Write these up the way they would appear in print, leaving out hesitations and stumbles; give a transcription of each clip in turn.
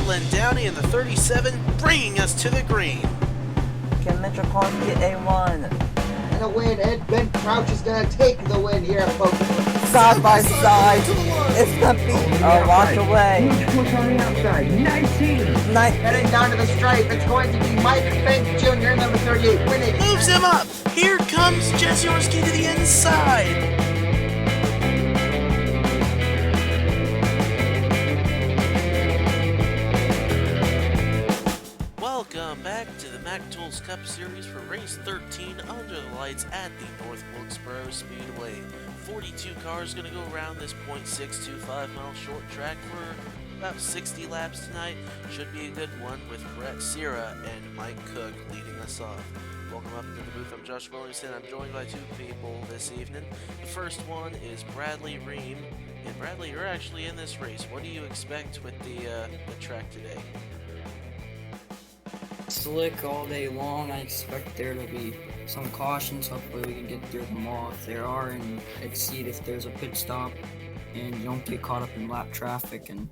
Madeline Downey in the 37, bringing us to the green. Can Mitchell Collins get A1? And a win, and Ben Crouch is going to take the win here at Focus. Side by side, it's gonna be a watch away. Push on the outside, 19. Heading down to the stripe, it's going to be Mike Fink Jr., number 38, winning. Moves him up. Here comes Jesse Orski to the inside. Welcome back to the MacTools Cup Series for race 13 under the lights at the North Wilkesboro Speedway. 42 cars going to go around this .625 mile short track for about 60 laps tonight. Should be a good one with Brett, Cira, and Mike Cook leading us off. Welcome up to the booth. I'm Josh Williamson. I'm joined by two people this evening. The first one is Bradley Reim. And Bradley, you're actually in this race. What do you expect with the track today? Slick all day long. I expect there to be some cautions. Hopefully we can get through them all if there are, and exceed if there's a pit stop, and you don't get caught up in lap traffic, and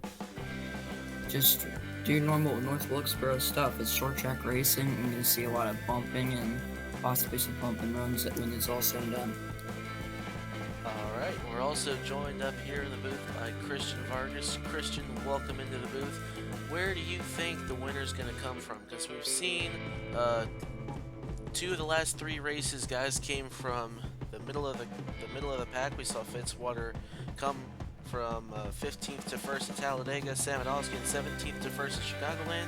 just do normal North Wilkesboro stuff. It's short track racing. You're going to see a lot of bumping and possibly some bump and runs when it's all said and done. Alright, we're also joined up here in the booth by Christian Vargas. Christian, welcome into the booth. Where do you think the winner's going to come from? Because we've seen two of the last three races, guys came from the middle of the pack. We saw Fitzwater come from 15th to 1st at Talladega, Samadowski in 17th to 1st at Chicagoland.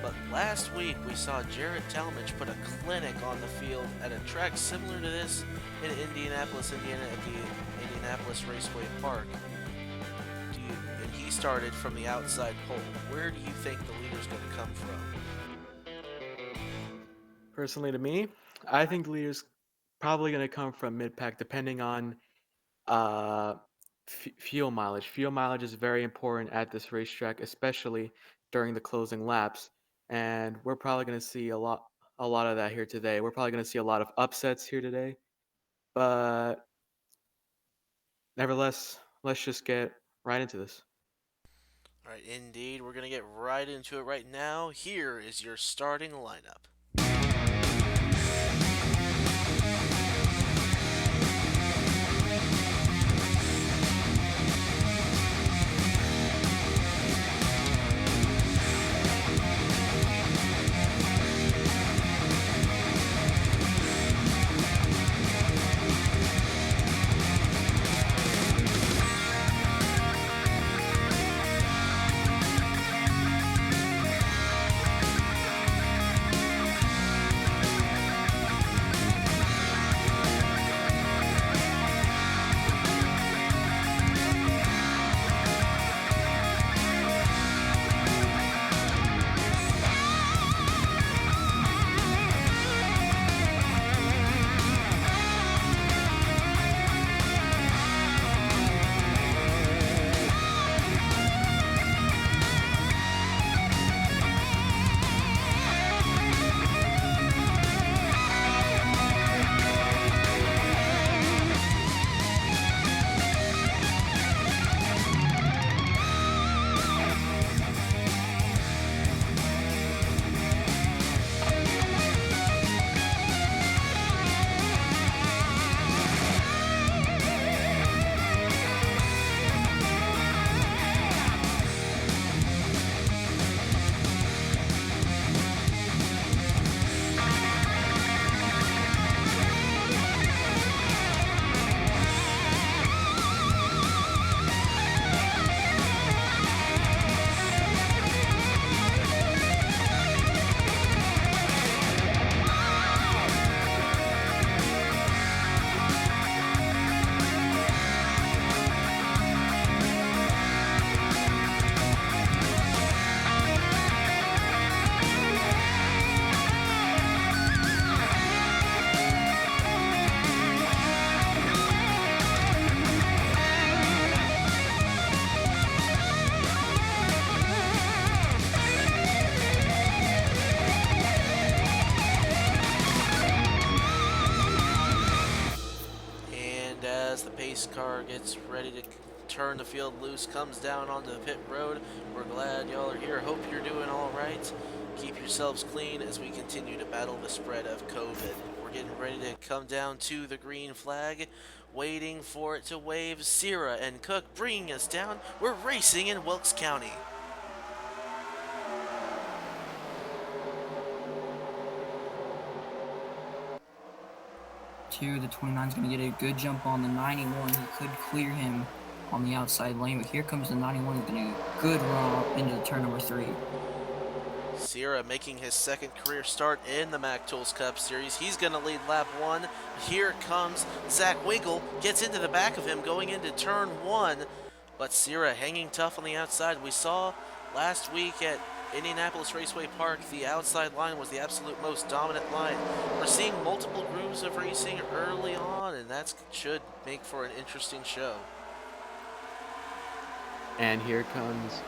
But last week we saw Jarrett Tallmadge put a clinic on the field at a track similar to this in Indianapolis, Indiana, at the Indianapolis Raceway Park. And he started from the outside pole. Where do you think the leader's going to come from? Personally, to me, I think the leader's probably going to come from mid-pack, depending on fuel mileage. Fuel mileage is very important at this racetrack, especially during the closing laps. And we're probably going to see a lot of that here today. We're probably going to see a lot of upsets here today. But nevertheless, let's just get right into this. All right, indeed. We're going to get right into it right now. Here is your starting lineup. Car gets ready turn the field loose, comes down onto the pit road. We're glad y'all are here. Hope you're doing all right. Keep yourselves clean as we continue to battle the spread of COVID. We're getting ready to come down to the green flag, waiting for it to wave. Cira and Cook bringing us down. We're racing in Wilkes County. The 29's going to get a good jump on the 91. He could clear him on the outside lane, but here comes the 91. He's going to get a good run up into the turn number 3. Cira making his second career start in the MacTools Cup Series. He's going to lead lap 1. Here comes Zach Winkle, gets into the back of him going into turn 1, but Cira hanging tough on the outside. We saw last week at Indianapolis Raceway Park, the outside line was the absolute most dominant line. We're seeing multiple grooves of racing early on, and that should make for an interesting show. And here comes,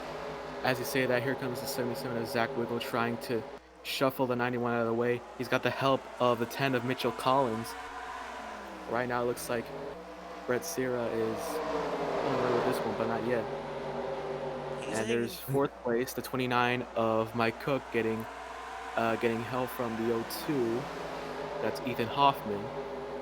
as you say that, here comes the 77 of Zach Wiggle trying to shuffle the 91 out of the way. He's got the help of the 10 of Mitchell Collins. Right now it looks like Brett Cira is on the way with this one, but not yet. And there's 4th place, the 29 of Mike Cook getting help from the 02. That's Ethan Hoffman.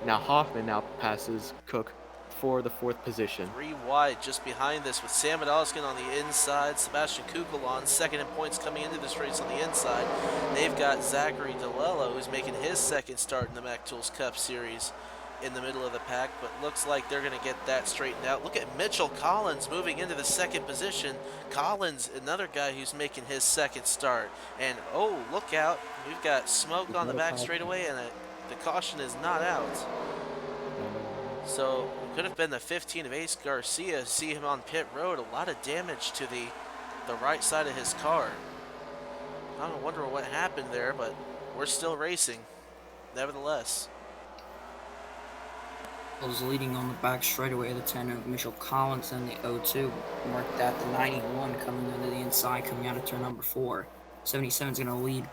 Now Hoffman now passes Cook for the 4th position. 3 wide just behind this with Sam Adolskin on the inside. Sebastian Cucalon second in points coming into this race on the inside. They've got Zachary DeLello, who's making his second start in the MacTools Cup Series, in the middle of the pack, but looks like they're going to get that straightened out. Look at Mitchell Collins moving into the 2nd position. Collins, another guy who's making his second start. And oh, look out, we've got smoke on the back straightaway, and the caution is not out. So it could have been the 15 of Ace Garcia. See him on pit road. A lot of damage to the right side of his car. I don't wonder what happened there, but we're still racing nevertheless. Was leading on the back straightaway, the 10 of Mitchell Collins, and the 02. Mark that, the 91 coming into the inside, coming out of turn number 4. 77's going to lead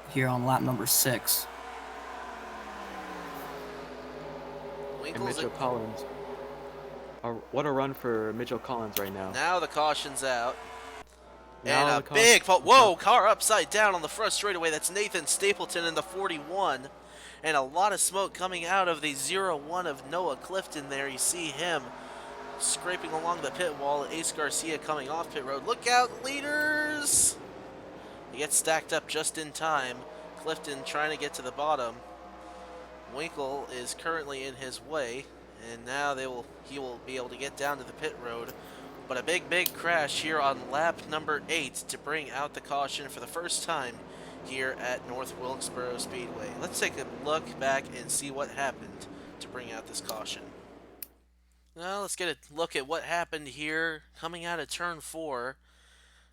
here on lap number 6. And Mitchell Collins. What a run for Mitchell Collins right now. Now the caution's out. Now and a big fault. Whoa, car upside down on the front straightaway. That's Nathan Stapleton in the 41. And a lot of smoke coming out of the 0-1 of Noah Clifton there. You see him scraping along the pit wall. Ace Garcia coming off pit road. Look out, leaders! He gets stacked up just in time. Clifton trying to get to the bottom. Winkle is currently in his way, and now he will be able to get down to the pit road. But a big crash here on lap number 8 to bring out the caution for the first time here at North Wilkesboro Speedway. Let's take a look back and see what happened to bring out this caution. Now let's get a look at what happened here coming out of turn 4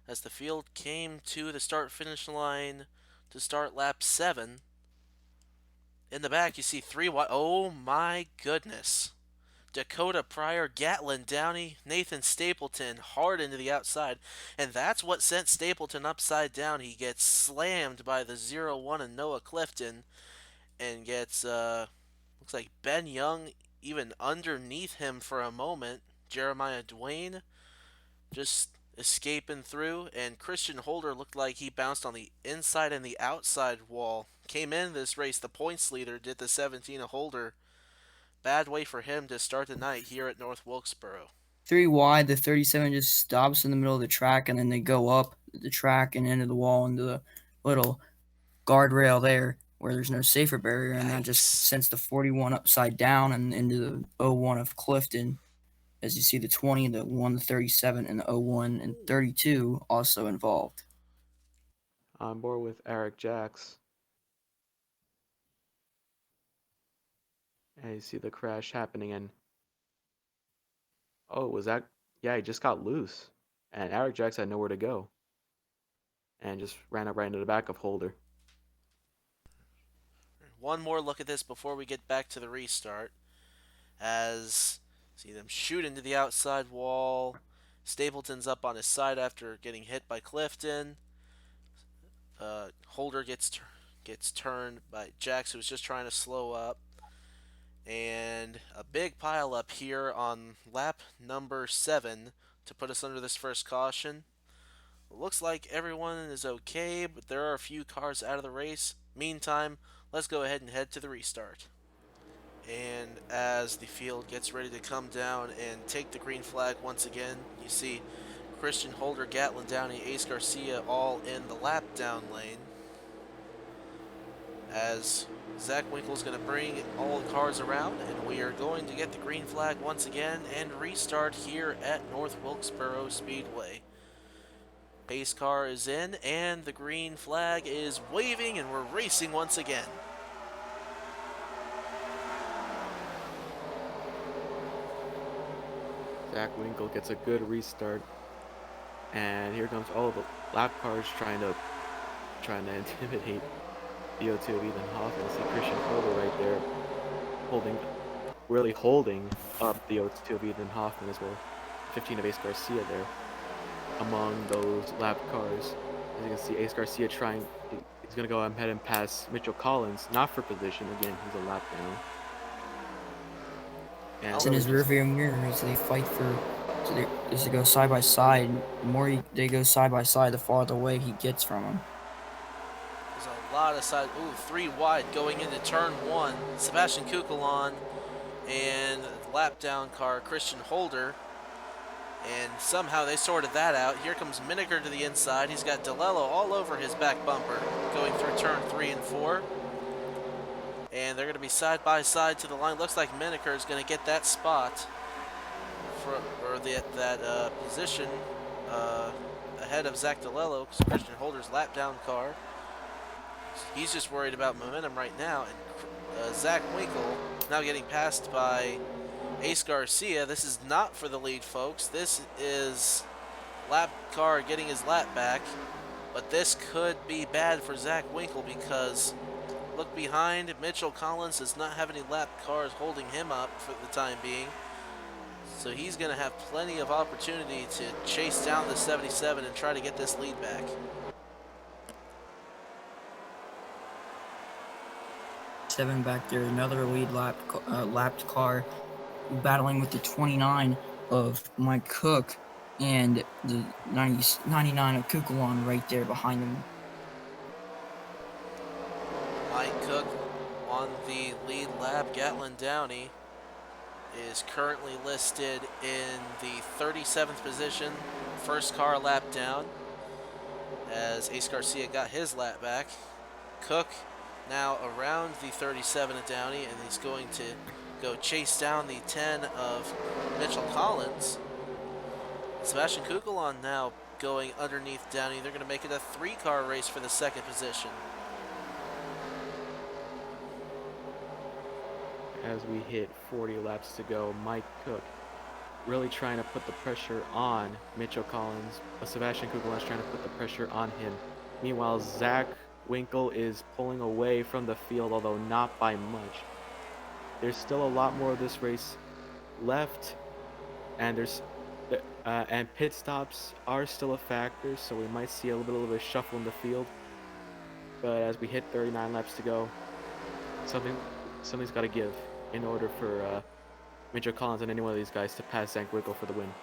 as the field came to the start-finish line to start lap 7. In the back you see 3 wide. Oh my goodness. Dakota Pryor, Gatlin Downey, Nathan Stapleton hard into the outside. And that's what sent Stapleton upside down. He gets slammed by the 0-1 and Noah Clifton and gets, looks like Ben Young even underneath him for a moment. Jeremiah Dwayne just escaping through. And Christian Holder looked like he bounced on the inside and the outside wall. Came in this race, the points leader, did the 17 of Holder. Bad way for him to start the night here at North Wilkesboro. 3 wide, the 37 just stops in the middle of the track, and then they go up the track and into the wall into the little guardrail there where there's no safer barrier, and that just sends the 41 upside down and into the 01 of Clifton. As you see, the 20, the 1, the 37, and the 01 and 32 also involved. On board with Eric Jacks. And you see the crash happening, and oh, was that? Yeah, he just got loose, and Eric Jacks had nowhere to go, and just ran up right into the back of Holder. One more look at this before we get back to the restart. As see them shoot into the outside wall. Stapleton's up on his side after getting hit by Clifton. Holder gets turned by Jax, who was just trying to slow up. And a big pile up here on lap number 7 to put us under this first caution. Looks like everyone is okay, but there are a few cars out of the race. Meantime, let's go ahead and head to the restart. And as the field gets ready to come down and take the green flag once again, you see Christian Holder, Gatlin Downey, Ace Garcia all in the lap down lane. As Zach Winkle's going to bring all the cars around, and we are going to get the green flag once again and restart here at North Wilkesboro Speedway. Pace car is in, and the green flag is waving, and we're racing once again. Zach Winkle gets a good restart, and here comes all of the lap cars trying to intimidate the O2 of Ethan Hoffman. See Christian Holder right there, really holding up the O2 of Ethan Hoffman as well. 15 of Ace Garcia there among those lap cars. As you can see, Ace Garcia he's going to go ahead and pass Mitchell Collins, not for position. Again, he's a lap down. And It's in his rearview mirror as they fight for. So they go side by side. The more they go side by side, the farther away he gets from him. There's a lot of side. Ooh, 3 wide going into turn 1. Sebastian Cucalon and lap down car Christian Holder. And somehow they sorted that out. Here comes Minneker to the inside. He's got DeLello all over his back bumper going through turn 3 and 4. And they're going to be side by side to the line. Looks like Minneker is going to get that spot or that position ahead of Zach DeLello, because Christian Holder's lap down car. He's just worried about momentum right now. And Zach Winkle now getting passed by Ace Garcia. This is not for the lead, folks. This is lap car getting his lap back. But this could be bad for Zach Winkle because look behind. Mitchell Collins does not have any lap cars holding him up for the time being. So he's going to have plenty of opportunity to chase down the 77 and try to get this lead back. Seven back there, another lead lapped car battling with the 29 of Mike Cook and the 99 of Cucalon right there behind him. Mike Cook on the lead lap. Gatlin Downey is currently listed in the 37th position, first car lap down, as Ace Garcia got his lap back. Cook now around the 37 of Downey, and he's going to go chase down the 10 of Mitchell Collins. Sebastian Cucalon now going underneath Downey. They're going to make it a 3-car race for the second position. As we hit 40 laps to go, Mike Cook really trying to put the pressure on Mitchell Collins. Sebastian Cucalon is trying to put the pressure on him. Meanwhile, Zach Winkle is pulling away from the field, although not by much. There's still a lot more of this race left, and and pit stops are still a factor, so we might see a little bit of a shuffle in the field. But as we hit 39 laps to go, something's got to give in order for Mitchell Collins and any one of these guys to pass Zach Winkle for the win.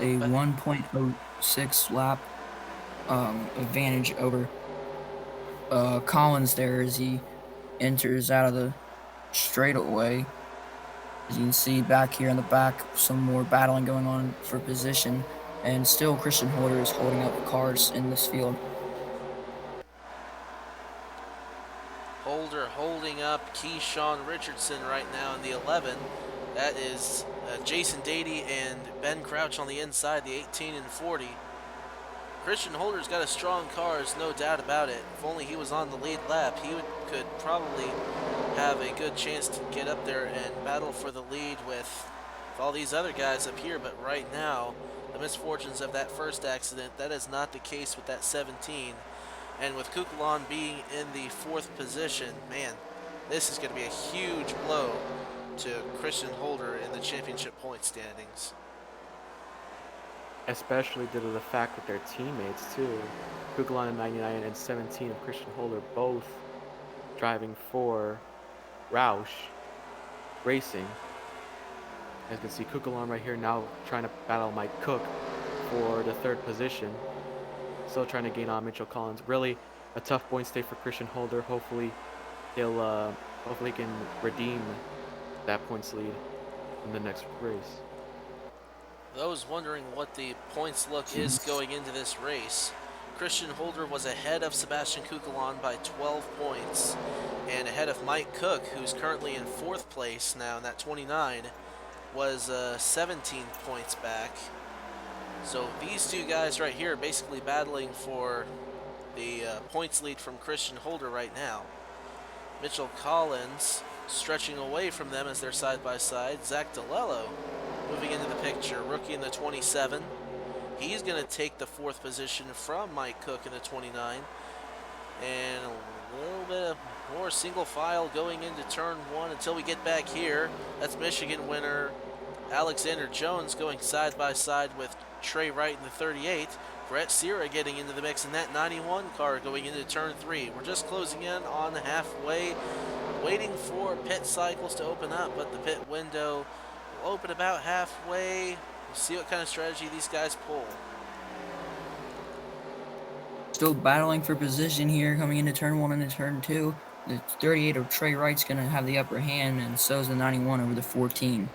A 1.06 lap advantage over Collins there as he enters out of the straightaway. As you can see back here in the back, some more battling going on for position, and still Christian Holder is holding up the cars in this field. Holder holding up KeShawn Richardson right now in the 11. That is Jason Dady and Ben Crouch on the inside, the 18 and 40. Christian Holder's got a strong car, there's no doubt about it. If only he was on the lead lap, he could probably have a good chance to get up there and battle for the lead with all these other guys up here. But right now, the misfortunes of that first accident, that is not the case with that 17. And with Cucalon being in the 4th position, man, this is going to be a huge blow to Christian Holder in the championship point standings. Especially due to the fact that their teammates too, Cucalon at 99 and 17 of Christian Holder, both driving for Roush Racing. As you can see, Cucalon right here now trying to battle Mike Cook for the 3rd position. Still trying to gain on Mitchell Collins. Really a tough point stay for Christian Holder. Hopefully he can redeem that points lead in the next race. Those wondering what the points look is going into this race, Christian Holder was ahead of Sebastian Cucalon by 12 points, and ahead of Mike Cook, who's currently in 4th place now, and that 29 was 17 points back. So these two guys right here are basically battling for the points lead from Christian Holder right now. Mitchell Collins stretching away from them as they're side by side. Zach DeLello moving into the picture, rookie in the 27. He's going to take the 4th position from Mike Cook in the 29. And a little bit of more single file going into turn 1 until we get back here. That's Michigan winner Alexander Jones going side by side with Trey Wright in the 38. Brett Cira getting into the mix in that 91 car going into turn 3. We're just closing in on halfway, waiting for pit cycles to open up, but the pit window will open about halfway. We'll see what kind of strategy these guys pull. Still battling for position here, coming into turn 1 and into turn 2. The 38 of Trey Wright's going to have the upper hand, and so is the 91 over the 14.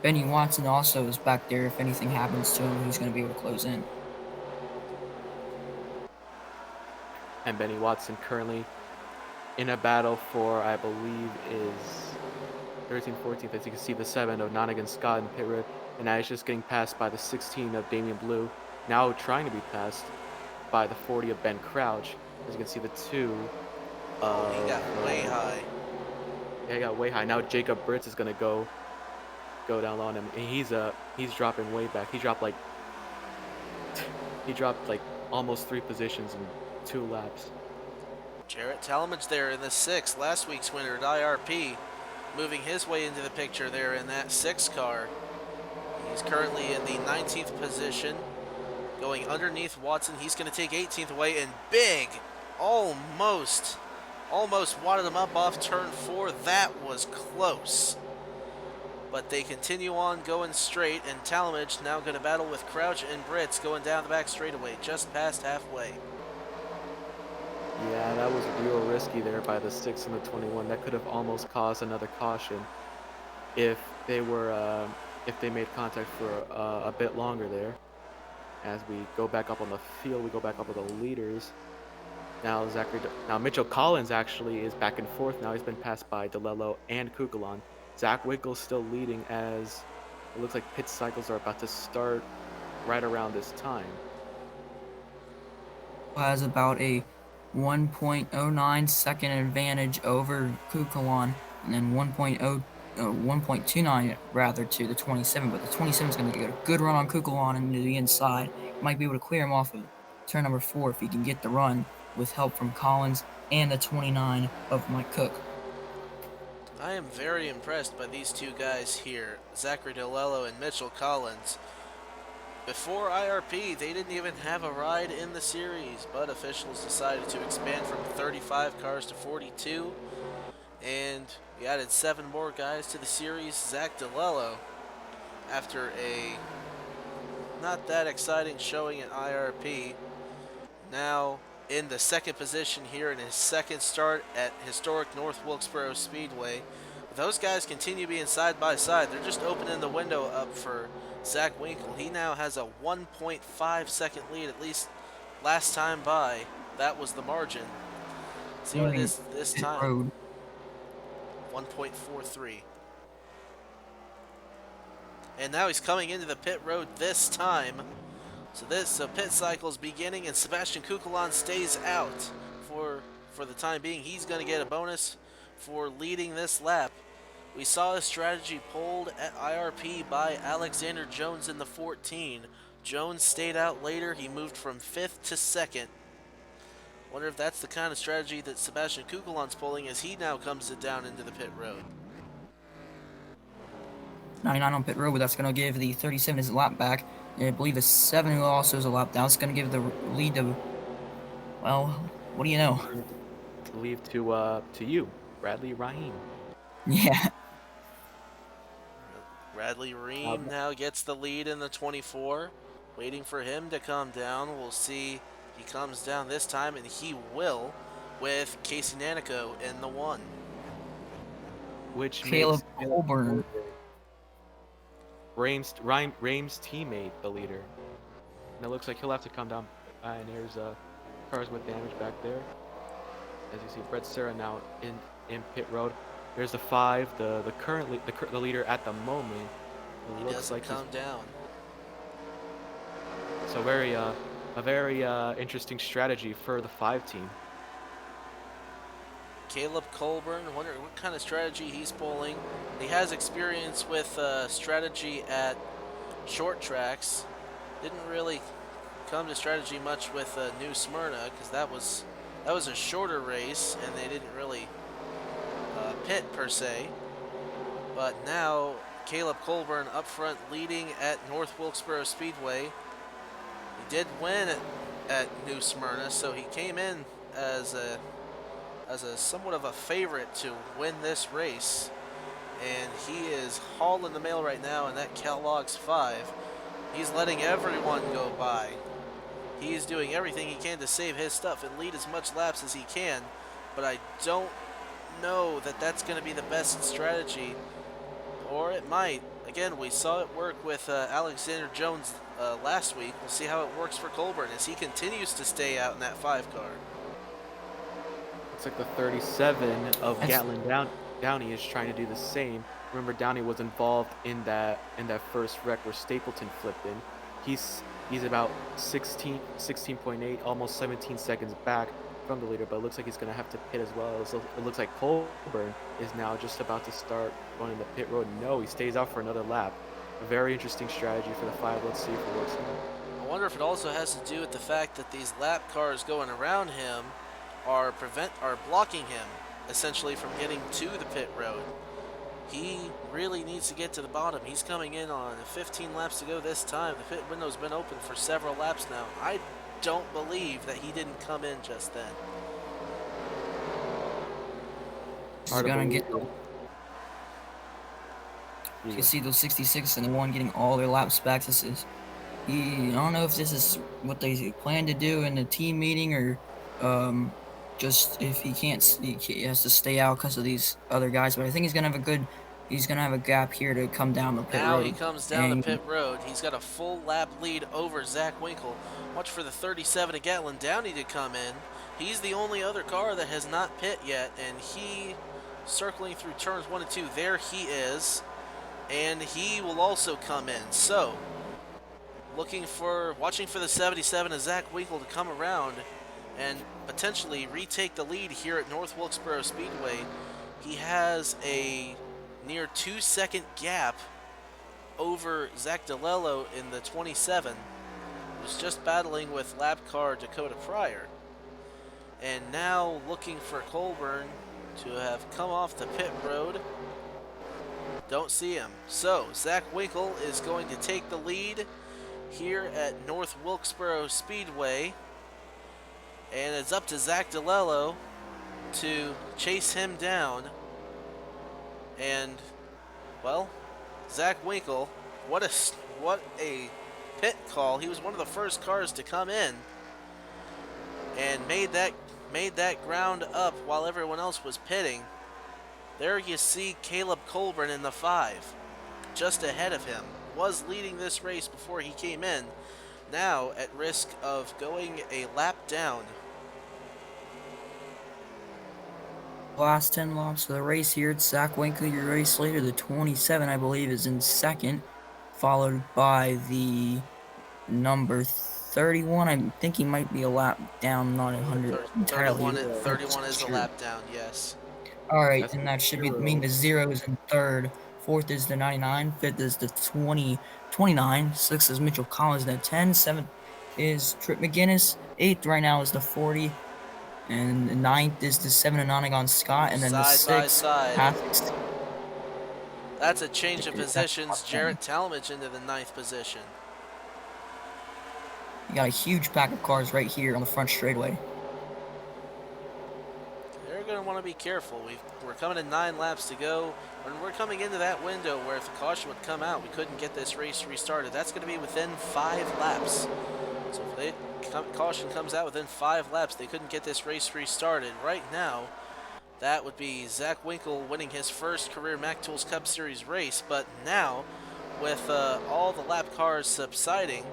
Benny Watson also is back there. If anything happens to him, he's going to be able to close in. And Benny Watson currently in a battle for, I believe, is 13th, 14th. As you can see, the 7 of Nonagon Scott in pit road, and now he's just getting passed by the 16 of Damian Blue. Now trying to be passed by the 40 of Ben Crouch. As you can see, the 2. He got way high. Yeah, he got way high. Now Jacob Brits is gonna go down low on him, and he's dropping way back. He dropped like almost 3 positions in 2 laps. Jarrett Tallmadge there in the 6th, last week's winner at IRP, moving his way into the picture there in that 6 car. He's currently in the 19th position, going underneath Watson. He's going to take 18th away, and big, almost wadded him up off turn 4. That was close. But they continue on going straight, and Tallmadge now going to battle with Crouch and Brits going down the back straightaway, just past halfway. Yeah, that was real risky there by the 6 and the 21. That could have almost caused another caution if they made contact for a bit longer there. As we go back up on the field, we go back up with the leaders. Now Mitchell Collins actually is back and forth. Now he's been passed by DeLello and Cucalon. Zach Winkle's still leading as it looks like pit cycles are about to start right around this time. Has about a 1.09 second advantage over Cucalon, and then 1.29 rather to the 27. But the 27 is going to get a good run on Cucalon into the inside. Might be able to clear him off of turn number 4 if he can get the run with help from Collins and the 29 of Mike Cook. I am very impressed by these two guys here, Zachary DeLello and Mitchell Collins. Before IRP, they didn't even have a ride in the series, but officials decided to expand from 35 cars to 42, and we added 7 more guys to the series. Zach DeLello, after a not that exciting showing at IRP, now in the 2nd position here in his 2nd start at historic North Wilkesboro Speedway. Those guys continue being side by side. They're just opening the window up for Zach Winkle. He now has a 1.5 second lead, at least last time by. That was the margin. See what it is this time. 1.43. And now he's coming into the pit road this time. So pit cycle's beginning, and Sebastian Cucalon stays out for the time being. He's going to get a bonus for leading this lap. We saw a strategy pulled at IRP by Alexander Jones in the 14. Jones stayed out later. He moved from 5th to 2nd. Wonder if that's the kind of strategy that Sebastian Cucalon's pulling as he now comes down into the pit road. 99 on pit road, but that's going to give the 37 his lap back. And I believe the 7 who also is a lap down. It's going to give the lead to, well, what do you know? believe, to you, Bradley Reim. Yeah. Bradley Reim now gets the lead in the 24. Waiting for him to come down. We'll see if he comes down this time, and he will, with Casey Nanako in the 1. Which Caleb makes Colburn. Reim's teammate the leader. And it looks like he'll have to come down. And there's cars with damage back there. As you see, Cira now in pit road. There's the 5, the leader at the moment. He looks like come down. So a very interesting strategy for the 5 team. Caleb Colburn, wonder what kind of strategy he's pulling. He has experience with strategy at short tracks. Didn't really come to strategy much with New Smyrna, because that was a shorter race and they didn't really pit per se. But now Caleb Colburn up front leading at North Wilkesboro Speedway. He did win at New Smyrna, so he came in as a somewhat of a favorite to win this race. And he is hauling the mail right now in that Kellogg's 5. He's letting everyone go by. He is doing everything he can to save his stuff and lead as much laps as he can, but I don't know that that's going to be the best strategy, or it might. Again, we saw it work with Alexander Jones last week. We'll see how it works for Colburn as he continues to stay out in that 5 car. Looks like the 37 of Gatlin Downey is trying to do the same. Remember, Downey was involved in that first wreck where Stapleton flipped in. He's about 16.8, almost 17 seconds back from the leader, but it looks like he's going to have to pit as well. It looks like Colburn is now just about to start going in the pit road. No, he stays out for another lap. A very interesting strategy for the 5. Let's see if it works out. I wonder if it also has to do with the fact that these lap cars going around him are blocking him essentially from getting to the pit road. He really needs to get to the bottom. He's coming in on 15 laps to go this time. The pit window's been open for several laps now. I don't believe that he didn't come in just then. He's gonna get. You can see those 66 and the 1 getting all their laps back. I don't know if this is what they plan to do in the team meeting or just if he has to stay out because of these other guys. But I think he's gonna have a gap here to come down the pit road. Now he comes down the pit road. He's got a full lap lead over Zach Winkle. Watch for the 37 of Gatlin Downey to come in. He's the only other car that has not pit yet, and he circling through turns 1 and 2. There he is, and he will also come in. So, watching for the 77 of Zach Winkle to come around and potentially retake the lead here at North Wilkesboro Speedway. He has a near 2-second gap over Zach DeLello in the 27. Was just battling with lap car Dakota Pryor. And now looking for Colburn to have come off the pit road. Don't see him. So Zach Winkle is going to take the lead here at North Wilkesboro Speedway. And it's up to Zach DeLello to chase him down. And, well, Zach Winkle, what a pit call. He was one of the first cars to come in and made that ground up while everyone else was pitting. There you see Caleb Colburn in the 5, just ahead of him. Was leading this race before he came in. Now at risk of going a lap down. Last 10 laps of the race here. It's Zach Winkle, your race leader. The 27, I believe, is in second, followed by the number 31. I think he might be a lap down. I'm not 100 entirely. 31 is a lap down. Yes. All right, and that should mean the 0 is in third. 4th is the 99. 5th is the 29. 6th is Mitchell Collins at 10. 7th is Trip McGuinness. 8th right now is the 40. And the 9th is the 7 of Nonagon Scott. And then the 6th. That's a change of positions. Jarrett Tallmadge into the 9th position. You got a huge pack of cars right here on the front straightaway. going to want to be careful. We're coming to 9 laps to go, and we're coming into that window where if the caution would come out, we couldn't get this race restarted. That's going to be within 5 laps. So if caution comes out within 5 laps, they couldn't get this race restarted. Right now, that would be Zach Winkle winning his first career MacTools Cup Series race. But now, with all the lap cars subsiding,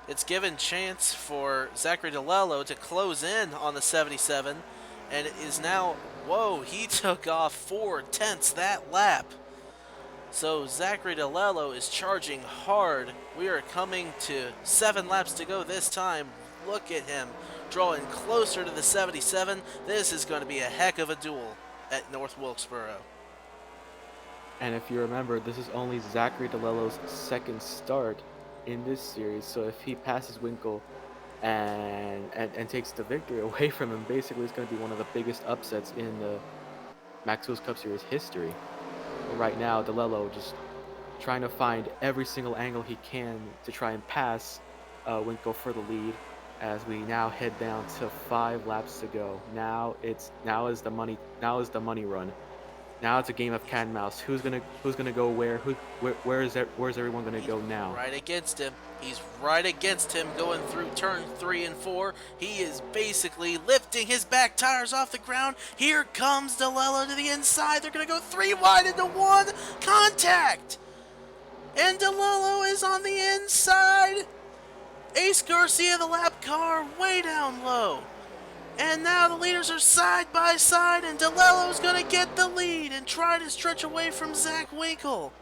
it's given chance for Zachary DeLello to close in on the 77, and it is now, whoa, he took off 4/10 that lap. So Zachary DeLello is charging hard. We are coming to 7 laps to go this time. Look at him drawing closer to the 77. This is going to be a heck of a duel at North Wilkesboro. And if you remember, this is only Zachary DeLello's second start in this series, so if he passes Winkle and takes the victory away from him, basically it's going to be one of the biggest upsets in the MacTools Cup Series history. But right now, DeLello just trying to find every single angle he can to try and pass Winkle for the lead, as we now head down to 5 laps to go. Now is the money run. Now it's a game of cat and mouse. Who's gonna go where? Where's everyone gonna go now? Right against him. He's right against him going through turn 3 and 4. He is basically lifting his back tires off the ground. Here comes DeLello to the inside. They're gonna go 3 wide into 1. Contact! And DeLello is on the inside. Ace Garcia, the lap car, way down low. And now the leaders are side by side, and DeLello's going to get the lead and try to stretch away from Zach Winkle.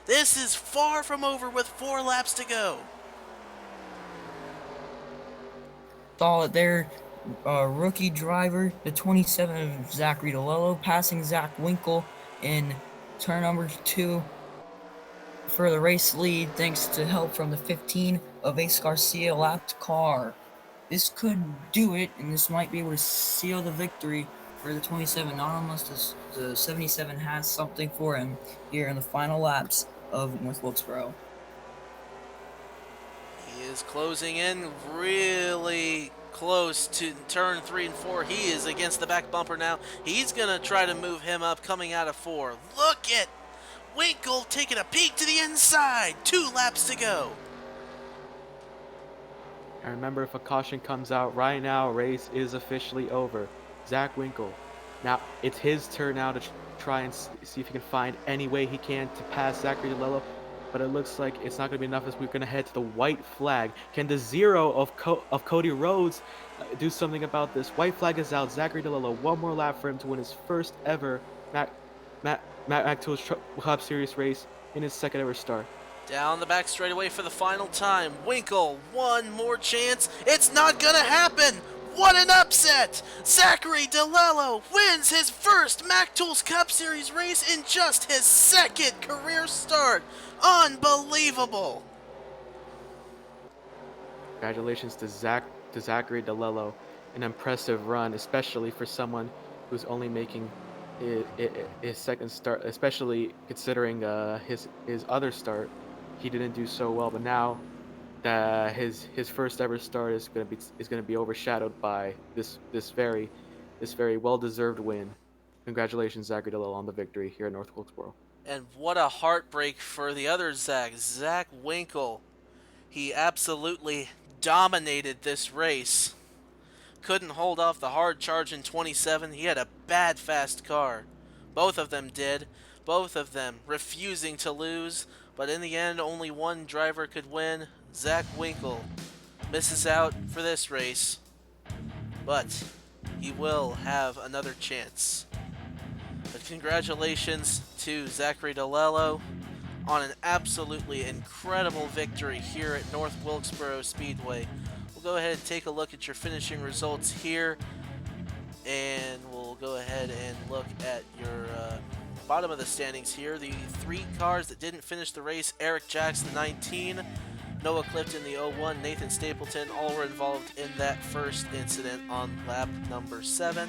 This is far from over with 4 laps to go. Saw it there. Rookie driver, the 27 of Zachary DeLello, passing Zach Winkle in turn number 2 for the race lead, thanks to help from the 15 of Ace Garcia lapped car. This could do it, and this might be able to seal the victory for the 27, not unless the 77 has something for him here in the final laps of North Wilkesboro. He is closing in really close to turn 3 and 4. He is against the back bumper now. He's going to try to move him up coming out of 4. Look at Winkle taking a peek to the inside. 2 laps to go. And remember, if a caution comes out right now, race is officially over. Zach Winkle. Now, it's his turn now to try and see if he can find any way he can to pass Zachary DeLello, but it looks like it's not going to be enough as we're going to head to the white flag. Can the 0 of Cody Rhodes do something about this? White flag is out. Zachary DeLello, 1 more lap for him to win his first ever MacTools Cup Series race in his second ever start. Down the back straightaway for the final time. Winkle, 1 more chance. It's not going to happen. What an upset! Zachary DeLello wins his first MacTools Cup Series race in just his second career start. Unbelievable! Congratulations to Zachary DeLello. An impressive run, especially for someone who's only making his second start, especially considering his other start. He didn't do so well, but now his first ever start is going to be overshadowed by this very well-deserved win. Congratulations, Zachary DeLello, on the victory here at North Wilkesboro. And what a heartbreak for the other Zach Winkle. He absolutely dominated this race. Couldn't hold off the hard charge in 27. He had a bad fast car. Both of them did. Both of them refusing to lose. But in the end, only one driver could win. Zach Winkle misses out for this race. But he will have another chance. But congratulations to Zachary DeLello on an absolutely incredible victory here at North Wilkesboro Speedway. We'll go ahead and take a look at your finishing results here, and we'll go ahead and look at your bottom of the standings here. The 3 cars that didn't finish the race: Eric Jackson, 19, Noah Clifton, the 01, Nathan Stapleton, all were involved in that first incident on lap number 7.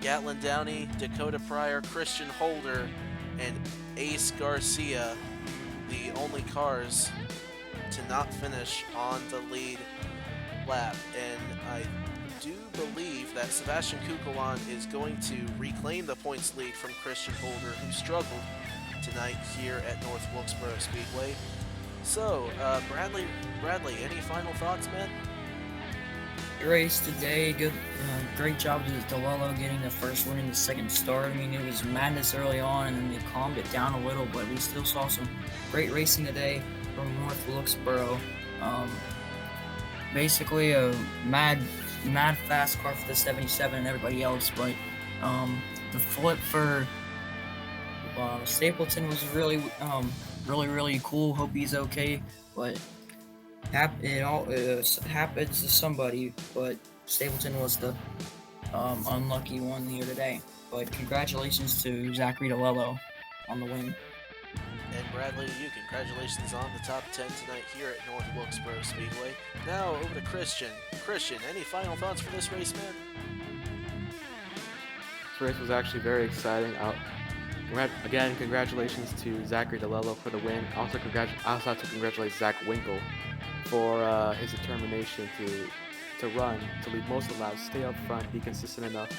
Gatlin Downey, Dakota Pryor, Christian Holder, and Ace Garcia, the only cars to not finish on the lead lap. And I do believe that Sebastian Cucalon is going to reclaim the points lead from Christian Holder, who struggled tonight here at North Wilkesboro Speedway. So, Bradley, any final thoughts, man? Race today, good, great job to DeLello getting the first win in the second start. I mean, it was madness early on, and then they calmed it down a little, but we still saw some great racing today from North Wilkesboro. Basically a mad fast car for the 77 and everybody else, but the flip for Stapleton was really cool. Hope he's okay, but it happens to somebody, but Stapleton was the unlucky one here today. But congratulations to Zachary DeLello on the win. And Bradley, to you, congratulations on the top 10 tonight here at North Wilkesboro Speedway. Now over to Christian. Christian, any final thoughts for this race, man? This race was actually very exciting. Again, congratulations to Zachary DeLello for the win. I also have to congratulate Zach Winkle for his determination to run, to lead most of the laps, stay up front, be consistent enough.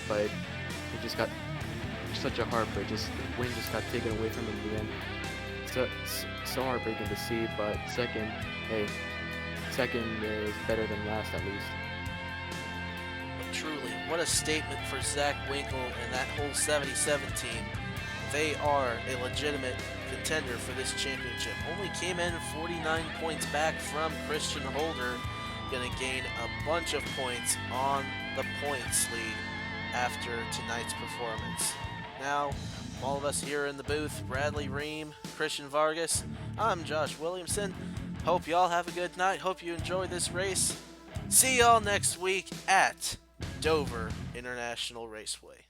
But he just got such a heartbreak. The win just got taken away from him in the end. So heartbreaking to see, but second is better than last at least. Truly, what a statement for Zach Winkle and that whole 77 team. They are a legitimate contender for this championship. Only came in 49 points back from Christian Holder. Gonna gain a bunch of points on the points lead after tonight's performance. Now, all of us here in the booth, Bradley Reim, Christian Vargas, I'm Josh Williamson. Hope y'all have a good night. Hope you enjoy this race. See y'all next week at Dover International Raceway.